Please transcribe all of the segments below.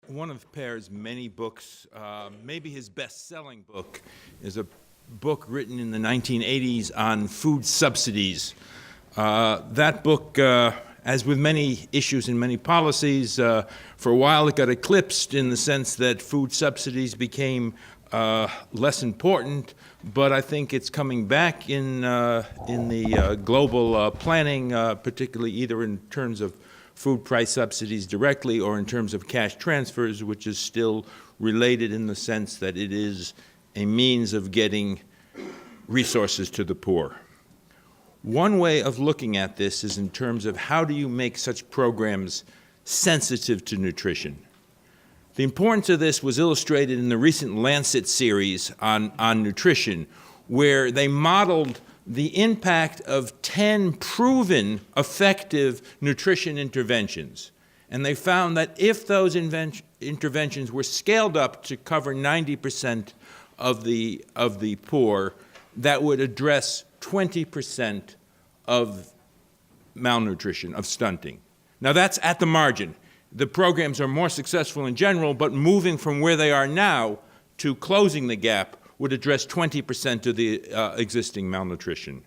one of Pear's many books, maybe his best-selling book, is a book written in the 1980s on food subsidies. That book, as with many issues and many policies, for a while it got eclipsed in the sense that food subsidies became less important, but I think it's coming back in the global planning, particularly either in terms of food price subsidies directly or in terms of cash transfers, which is still related in the sense that it is a means of getting resources to the poor. One way of looking at this is in terms of how do you make such programs sensitive to nutrition. The importance of this was illustrated in the recent Lancet series on nutrition, where they modeled the impact of 10 proven effective nutrition interventions. And they found that if those interventions were scaled up to cover 90% of the poor, that would address 20% of malnutrition, of stunting. Now that's at the margin. The programs are more successful in general, but moving from where they are now to closing the gap would address 20% of the existing malnutrition.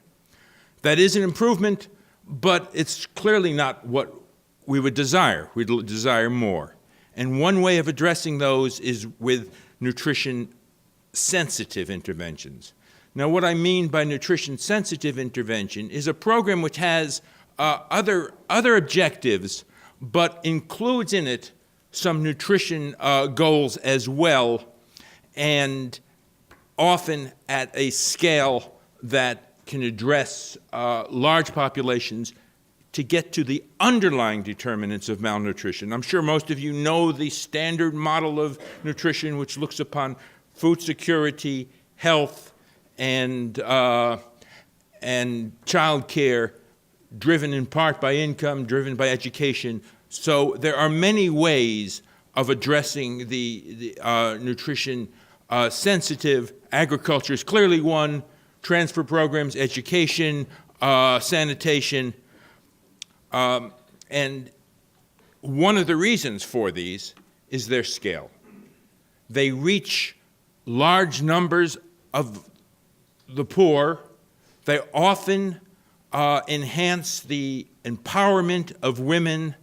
That is an improvement, but it's clearly not what we would desire. We'd desire more. And one way of addressing those is with nutrition-sensitive interventions. Now, what I mean by nutrition-sensitive intervention is a program which has other objectives, but includes in it some nutrition goals as well, and often at a scale that can address large populations to get to the underlying determinants of malnutrition. I'm sure most of you know the standard model of nutrition, which looks upon food security, health, and child care, driven in part by income, driven by education. So there are many ways of addressing the nutrition sensitive. Agriculture is clearly one, transfer programs, education, sanitation. And one of the reasons for these is their scale. They reach large numbers of the poor. They often enhance the empowerment of women,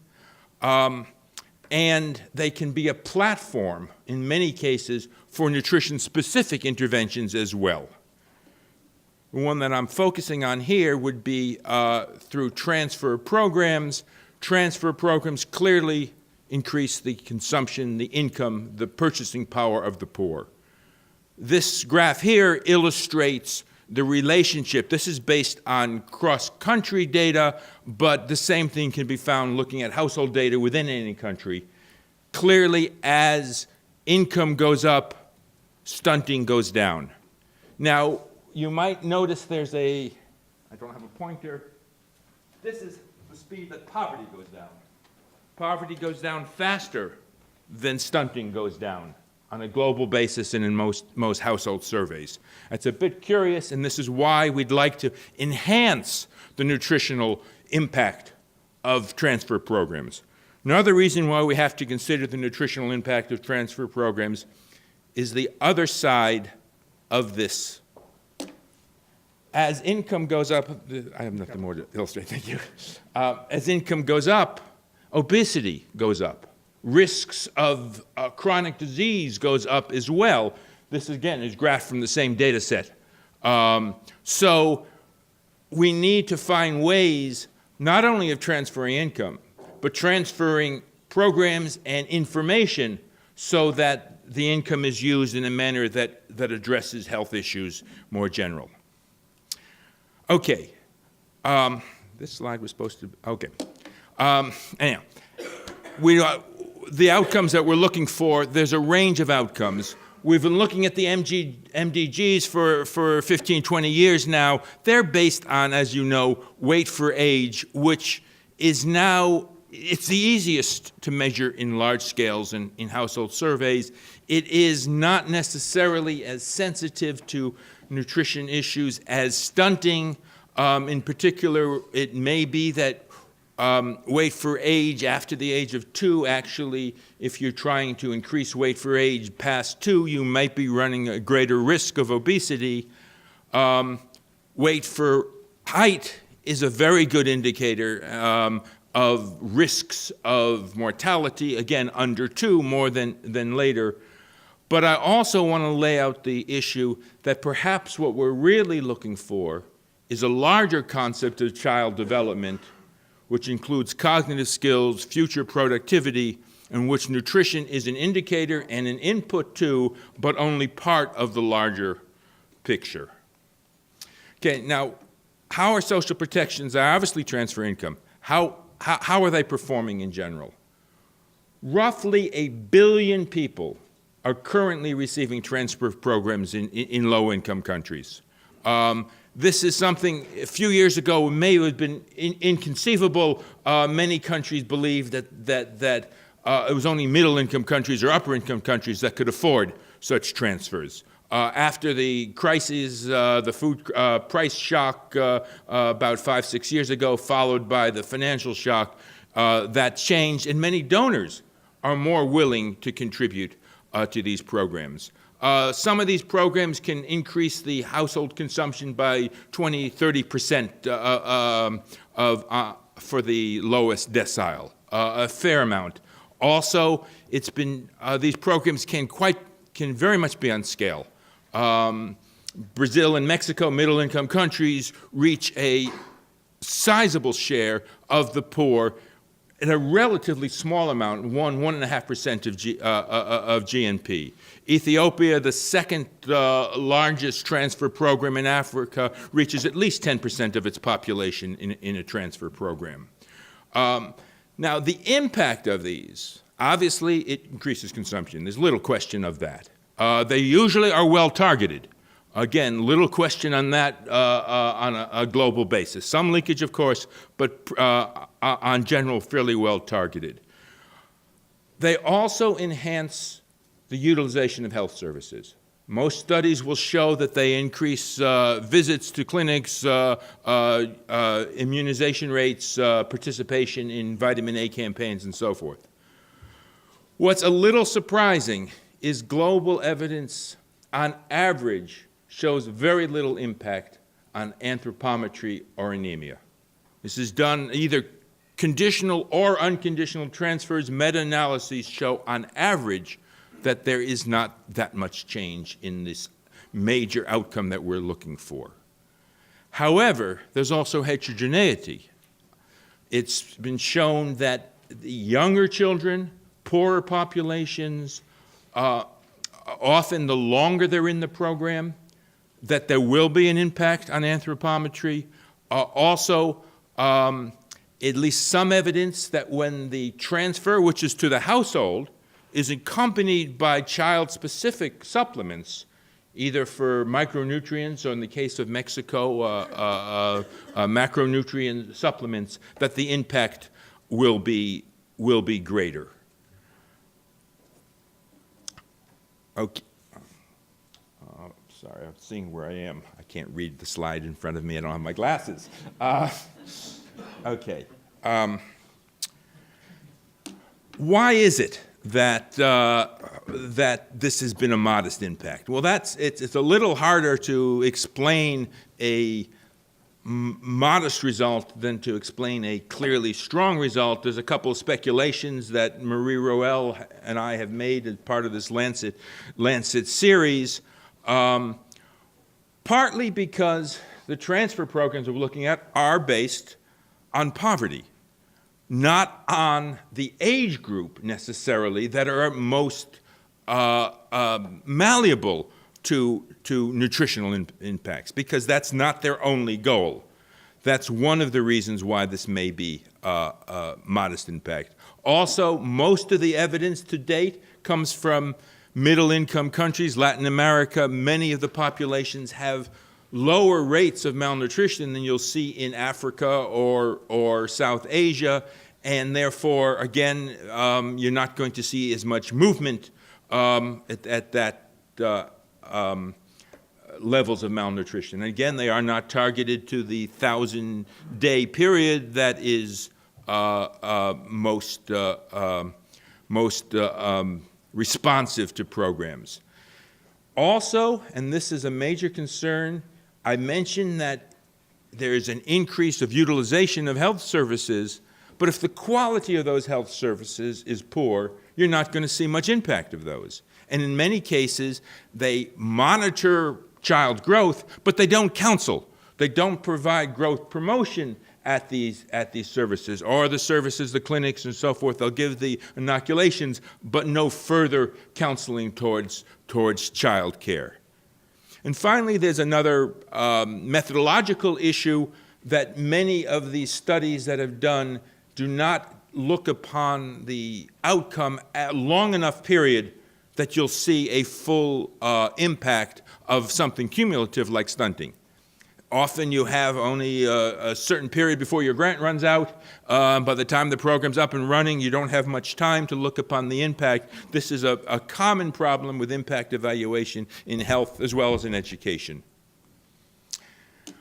and they can be a platform, in many cases, for nutrition-specific interventions as well. The one that I'm focusing on here would be through transfer programs. Transfer programs clearly increase the consumption, the income, the purchasing power of the poor. This graph here illustrates the relationship. This is based on cross-country data, but the same thing can be found looking at household data within any country. Clearly, as income goes up, stunting goes down. Now, you might notice there's I don't have a pointer. This is the speed that poverty goes down. Poverty goes down faster than stunting goes down on a global basis and in most household surveys. That's a bit curious, and this is why we'd like to enhance the nutritional impact of transfer programs. Another reason why we have to consider the nutritional impact of transfer programs is the other side of this. As income goes up, I have nothing more to illustrate, thank you. As income goes up, obesity goes up. Risks of chronic disease goes up as well. This, again, is graphed from the same data set. So we need to find ways not only of transferring income, but transferring programs and information so that the income is used in a manner that addresses health issues more general. Okay. This slide was supposed to, okay. Anyhow, the outcomes that we're looking for, there's a range of outcomes. We've been looking at the MDGs for 15, 20 years now. They're based on, as you know, weight for age, which is now, it's the easiest to measure in large scales and in household surveys. It is not necessarily as sensitive to nutrition issues as stunting. In particular, it may be that Weight for age after the age of 2, actually, if you're trying to increase weight for age past 2, you might be running a greater risk of obesity. Weight for height is a very good indicator of risks of mortality, again, under 2 more than later. But I also want to lay out the issue that perhaps what we're really looking for is a larger concept of child development, which includes cognitive skills, future productivity, in which nutrition is an indicator and an input to, but only part of the larger picture. Okay, now, how are social protections? I obviously transfer income. How are they performing in general? Roughly 1 billion people are currently receiving transfer programs in low-income countries. This is something, a few years ago, may have been inconceivable. Many countries believed that it was only middle-income countries or upper-income countries that could afford such transfers. After the crises, the food price shock about 5-6 years ago, followed by the financial shock, that changed, and many donors are more willing to contribute to these programs. Some of these programs can increase the household consumption by 20-30% for the lowest decile, a fair amount. Also, it's been these programs can very much be on scale. Brazil and Mexico, middle-income countries, reach a sizable share of the poor at a relatively small amount, 1.5% of GNP. Ethiopia, the second largest transfer program in Africa, reaches at least 10% of its population in a transfer program. Now, the impact of these, obviously, it increases consumption. There's little question of that. They usually are well targeted. Again, little question on that on a global basis. Some leakage, of course, but on general, fairly well targeted. They also enhance the utilization of health services. Most studies will show that they increase visits to clinics, immunization rates, participation in vitamin A campaigns, and so forth. What's a little surprising is global evidence, on average, shows very little impact on anthropometry or anemia. This is done either conditional or unconditional transfers. Meta-analyses show, on average, that there is not that much change in this major outcome that we're looking for. However, there's also heterogeneity. It's been shown that the younger children, poorer populations, often the longer they're in the program, that there will be an impact on anthropometry. Also, at least some evidence that when the transfer, which is to the household, is accompanied by child-specific supplements, either for micronutrients or, in the case of Mexico, macronutrient supplements, that the impact will be greater. Okay. Sorry, I'm seeing where I am. I can't read the slide in front of me. I don't have my glasses. Okay. Why is it that this has been a modest impact? Well, it's a little harder to explain a modest result than to explain a clearly strong result. There's a couple of speculations that Marie Roel and I have made as part of this Lancet series, partly because the transfer programs we're looking at are based on poverty, not on the age group necessarily that are most malleable to nutritional impacts, because that's not their only goal. That's one of the reasons why this may be a modest impact. Also, most of the evidence to date comes from middle-income countries. Latin America, many of the populations have lower rates of malnutrition than you'll see in Africa or South Asia, and therefore, again, you're not going to see as much movement at that levels of malnutrition. And again, they are not targeted to the 1,000-day period that is responsive to programs. Also, and this is a major concern, I mentioned that there is an increase of utilization of health services, but if the quality of those health services is poor, you're not going to see much impact of those. And in many cases, they monitor child growth, but they don't counsel. They don't provide growth promotion at these services, or the services, the clinics and so forth. They'll give the inoculations, but no further counseling towards child care. And finally, there's another methodological issue that many of these studies that have done do not look upon the outcome at a long enough period that you'll see a full impact of something cumulative like stunting. Often you have only a certain period before your grant runs out. By the time the program's up and running, you don't have much time to look upon the impact. This is a common problem with impact evaluation in health as well as in education.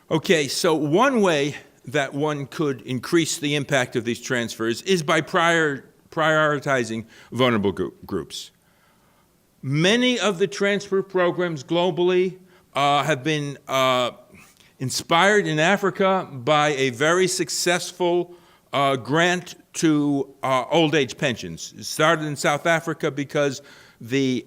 Okay, so one way that one could increase the impact of these transfers is by prioritizing vulnerable groups. Many of the transfer programs globally have been inspired in Africa by a very successful grant to old age pensions. It started in South Africa because the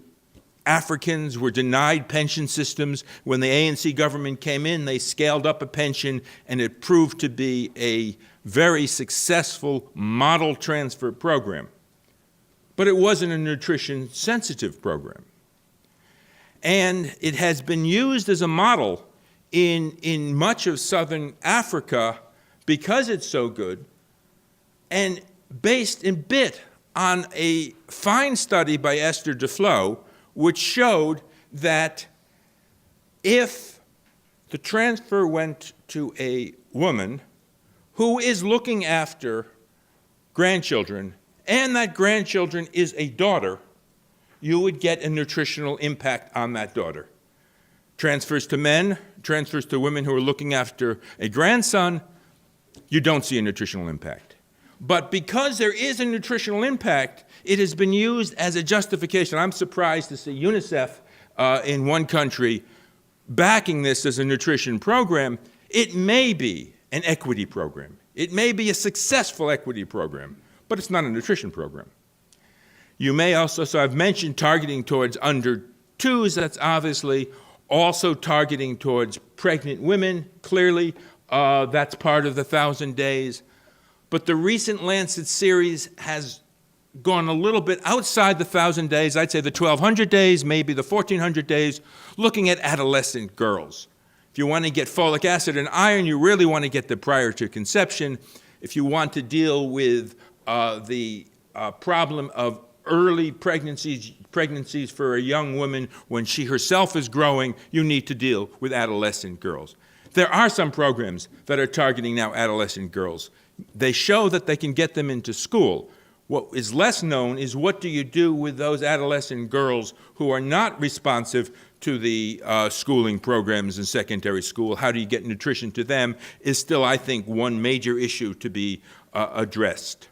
Africans were denied pension systems. When the ANC government came in, they scaled up a pension, and it proved to be a very successful model transfer program. But it wasn't a nutrition-sensitive program. And it has been used as a model in much of southern Africa because it's so good, and based in bit on a fine study by Esther Duflo, which showed that if the transfer went to a woman who is looking after grandchildren, and that grandchildren is a daughter, you would get a nutritional impact on that daughter. Transfers to men, transfers to women who are looking after a grandson, you don't see a nutritional impact. But because there is a nutritional impact, it has been used as a justification. I'm surprised to see UNICEF in one country backing this as a nutrition program. It may be an equity program. It may be a successful equity program, but it's not a nutrition program. You may also, so I've mentioned targeting towards under twos, that's obviously also targeting towards pregnant women, clearly, that's part of the 1,000 days. But the recent Lancet series has gone a little bit outside the 1,000 days, I'd say the 1,200 days, maybe the 1,400 days, looking at adolescent girls. If you want to get folic acid and iron, you really want to get them prior to conception. If you want to deal with the problem of early pregnancies for a young woman when she herself is growing, you need to deal with adolescent girls. There are some programs that are targeting now adolescent girls. They show that they can get them into school. What is less known is what do you do with those adolescent girls who are not responsive to the schooling programs in secondary school. How do you get nutrition to them is still, I think, one major issue to be addressed.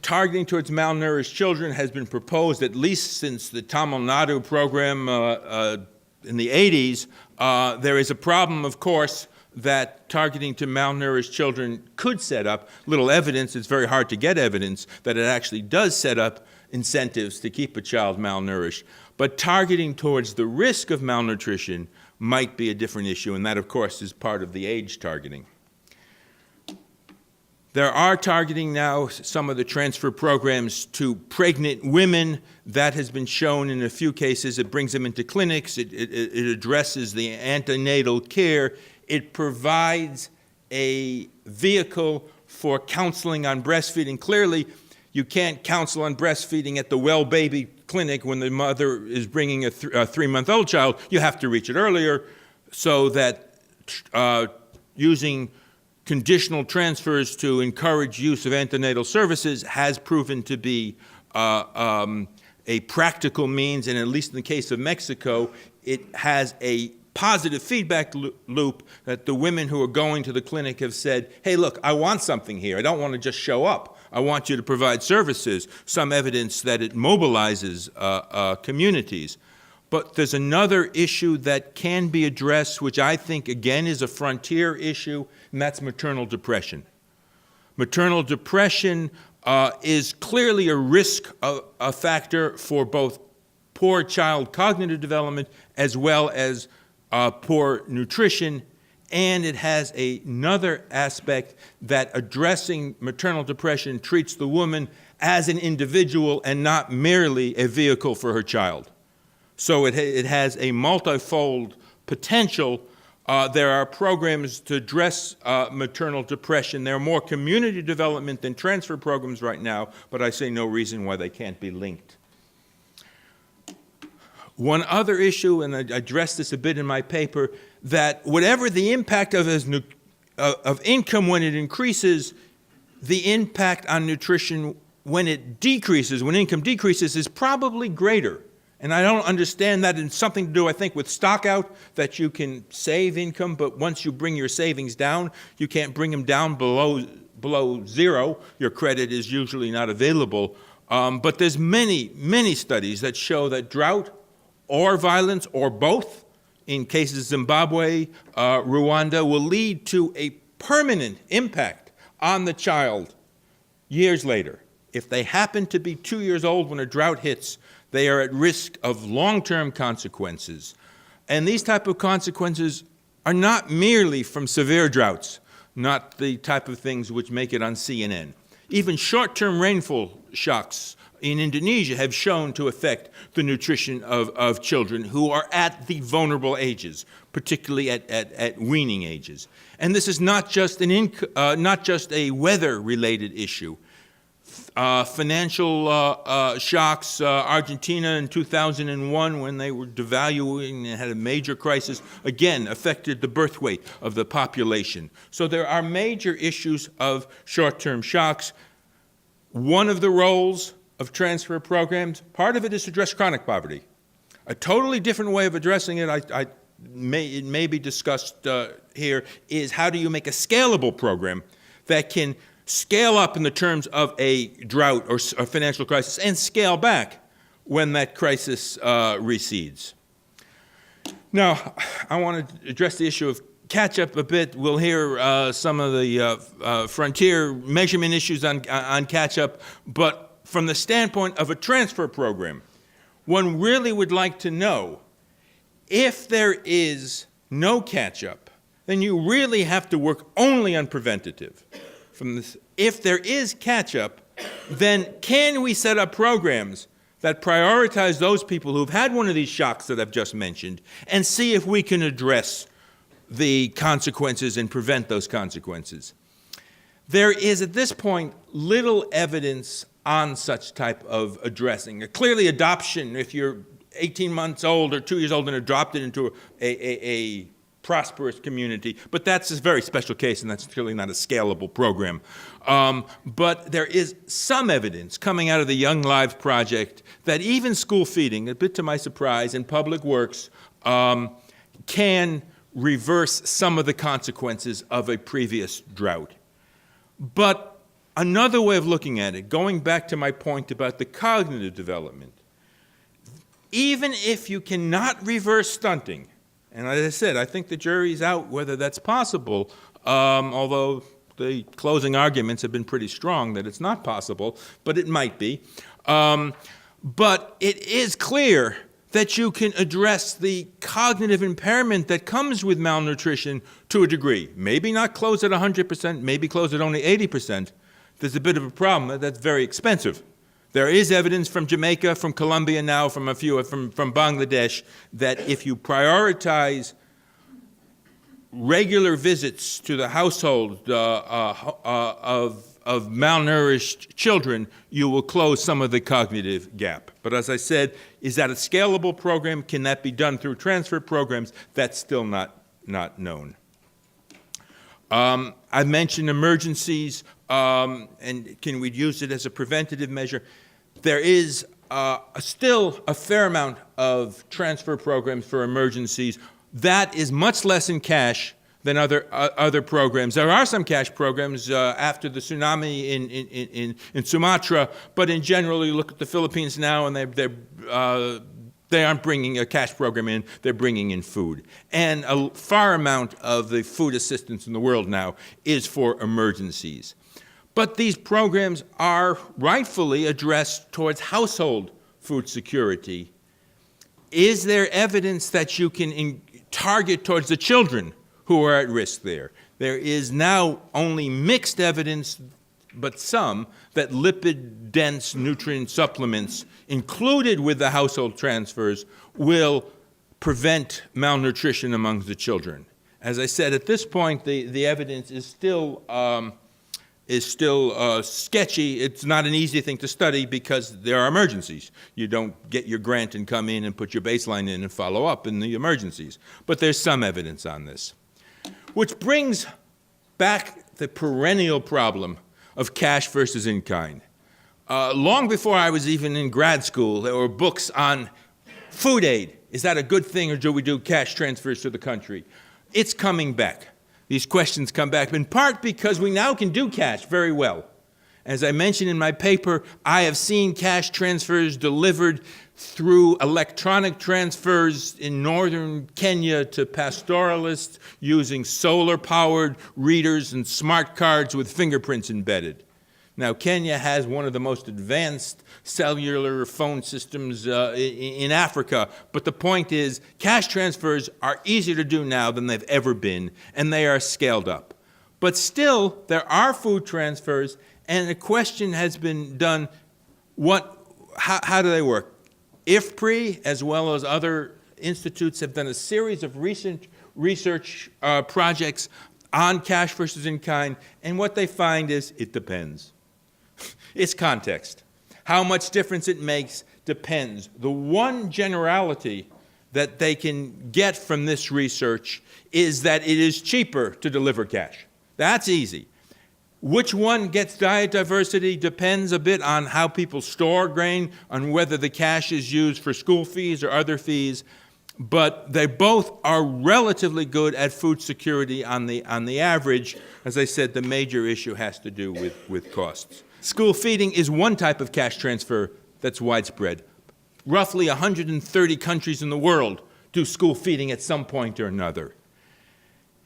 Targeting towards malnourished children has been proposed at least since the Tamil Nadu program in the 80s. There is a problem, of course, that targeting to malnourished children could set up little evidence. It's very hard to get evidence that it actually does set up incentives to keep a child malnourished. But targeting towards the risk of malnutrition might be a different issue, and that, of course, is part of the age targeting. There are targeting now some of the transfer programs to pregnant women. That has been shown in a few cases. It brings them into clinics. It addresses the antenatal care. It provides a vehicle for counseling on breastfeeding. Clearly, you can't counsel on breastfeeding at the well baby clinic when the mother is bringing a 3-month-old child. You have to reach it earlier, so that using conditional transfers to encourage use of antenatal services has proven to be a practical means, and at least in the case of Mexico, it has a positive feedback loop that the women who are going to the clinic have said, hey, look, I want something here. I don't want to just show up. I want you to provide services, some evidence that it mobilizes communities. But there's another issue that can be addressed, which I think, again, is a frontier issue, and that's maternal depression. Maternal depression is clearly a risk a factor for both poor child cognitive development as well as poor nutrition, and it has another aspect that addressing maternal depression treats the woman as an individual and not merely a vehicle for her child. So it has a multifold potential. There are programs to address maternal depression. There are more community development than transfer programs right now, but I see no reason why they can't be linked. One other issue, and I addressed this a bit in my paper, that whatever the impact of income when it increases, the impact on nutrition when it decreases, when income decreases, is probably greater. And I don't understand that. It's something to do, I think, with stock out, that you can save income, but once you bring your savings down, you can't bring them down below zero. Your credit is usually not available. But there's many studies that show that drought or violence, or both, in cases of Zimbabwe, Rwanda, will lead to a permanent impact on the child years later. If they happen to be 2 years old when a drought hits, they are at risk of long-term consequences. And these type of consequences are not merely from severe droughts, not the type of things which make it on CNN. Even short-term rainfall shocks in Indonesia have shown to affect the nutrition of children who are at the vulnerable ages, particularly at weaning ages. And this is not just a weather-related issue. Financial shocks, Argentina in 2001, when they were devaluing and had a major crisis, again affected the birth weight of the population. So there are major issues of short-term shocks. One of the roles of transfer programs, part of it is to address chronic poverty. A totally different way of addressing it, it may be discussed here, is how do you make a scalable program that can scale up in the terms of a drought or a financial crisis and scale back when that crisis recedes. Now, I want to address the issue of catch-up a bit. We'll hear some of the frontier measurement issues on catch-up, but from the standpoint of a transfer program, one really would like to know if there is no catch-up, then you really have to work only on preventative. If there is catch-up, then can we set up programs that prioritize those people who've had one of these shocks that I've just mentioned and see if we can address the consequences and prevent those consequences? There is, at this point, little evidence on such type of addressing. Clearly, adoption, if you're 18 months old or 2 years old and adopted into a prosperous community, but that's a very special case, and that's clearly not a scalable program. But there is some evidence coming out of the Young Lives Project that even school feeding, a bit to my surprise, in public works, can reverse some of the consequences of a previous drought. But another way of looking at it, going back to my point about the cognitive development, even if you cannot reverse stunting, and as I said, I think the jury's out whether that's possible, although the closing arguments have been pretty strong that it's not possible, but it might be. But it is clear that you can address the cognitive impairment that comes with malnutrition to a degree. Maybe not close at 100%, maybe close at only 80%. There's a bit of a problem that's very expensive. There is evidence from Jamaica, from Colombia now, from Bangladesh, that if you prioritize regular visits to the household of malnourished children, you will close some of the cognitive gap. But as I said, is that a scalable program? Can that be done through transfer programs? That's still not known. I mentioned emergencies, and can we use it as a preventative measure? There is still a fair amount of transfer programs for emergencies. That is much less in cash than other programs. There are some cash programs after the tsunami in Sumatra, but in general, you look at the Philippines now, and they aren't bringing a cash program in, they're bringing in food. And a far amount of the food assistance in the world now is for emergencies. But these programs are rightfully addressed towards household food security. Is there evidence that you can target towards the children who are at risk there? There is now only mixed evidence, but some, that lipid-dense nutrient supplements included with the household transfers will prevent malnutrition among the children. As I said, at this point, the evidence is still sketchy. It's not an easy thing to study because there are emergencies. You don't get your grant and come in and put your baseline in and follow up in the emergencies. But there's some evidence on this. Which brings back the perennial problem of cash versus in-kind. Long before I was even in grad school, there were books on food aid. Is that a good thing, or do we do cash transfers to the country? It's coming back. These questions come back in part because we now can do cash very well. As I mentioned in my paper, I have seen cash transfers delivered through electronic transfers in northern Kenya to pastoralists using solar-powered readers and smart cards with fingerprints embedded. Now, Kenya has one of the most advanced cellular phone systems in Africa, but the point is cash transfers are easier to do now than they've ever been, and they are scaled up. But still, there are food transfers, and a question has been done, how do they work? IFPRI, as well as other institutes, have done a series of recent research projects on cash versus in-kind, and what they find is it depends. It's context. How much difference it makes depends. The one generality that they can get from this research is that it is cheaper to deliver cash. That's easy. Which one gets diet diversity depends a bit on how people store grain, on whether the cash is used for school fees or other fees, but they both are relatively good at food security on the average. As I said, the major issue has to do with costs. School feeding is one type of cash transfer that's widespread. Roughly 130 countries in the world do school feeding at some point or another.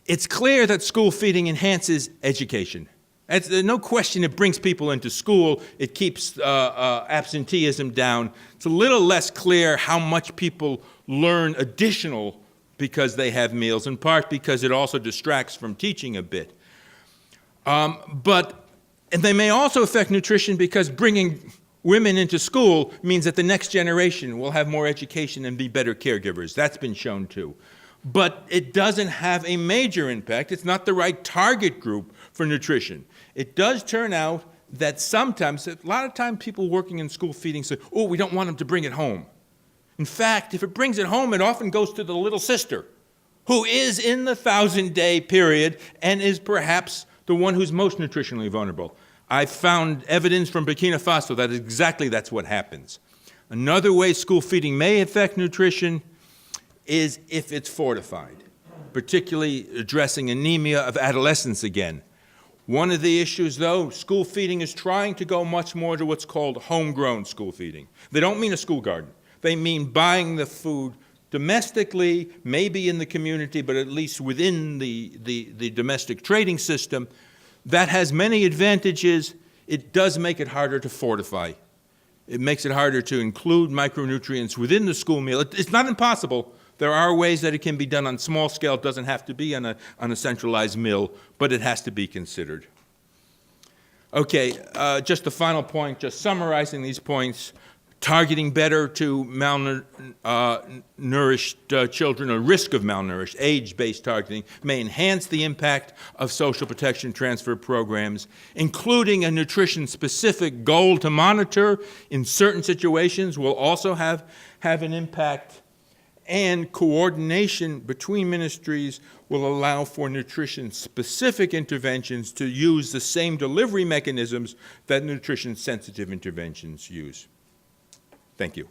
It's clear that school feeding enhances education. There's no question it brings people into school. It keeps absenteeism down. It's a little less clear how much people learn additional because they have meals, in part because it also distracts from teaching a bit. And they may also affect nutrition because bringing women into school means that the next generation will have more education and be better caregivers. That's been shown too. But it doesn't have a major impact. It's not the right target group for nutrition. It does turn out that sometimes, a lot of times people working in school feeding say, oh, we don't want them to bring it home. In fact, if it brings it home, it often goes to the little sister, who is in the 1,000-day period and is perhaps the one who's most nutritionally vulnerable. I've found evidence from Burkina Faso that that's what happens. Another way school feeding may affect nutrition is if it's fortified, particularly addressing anemia of adolescence again. One of the issues, though, school feeding is trying to go much more to what's called homegrown school feeding. They don't mean a school garden. They mean buying the food domestically, maybe in the community, but at least within the domestic trading system. That has many advantages. It does make it harder to fortify. It makes it harder to include micronutrients within the school meal. It's not impossible. There are ways that it can be done on small scale. It doesn't have to be on a centralized mill, but it has to be considered. Okay, just the final point, just summarizing these points. Targeting better to malnourished children, or risk of malnourished, age-based targeting, may enhance the impact of social protection transfer programs, including a nutrition-specific goal to monitor in certain situations will also have an impact, and coordination between ministries will allow for nutrition-specific interventions to use the same delivery mechanisms that nutrition-sensitive interventions use. Thank you.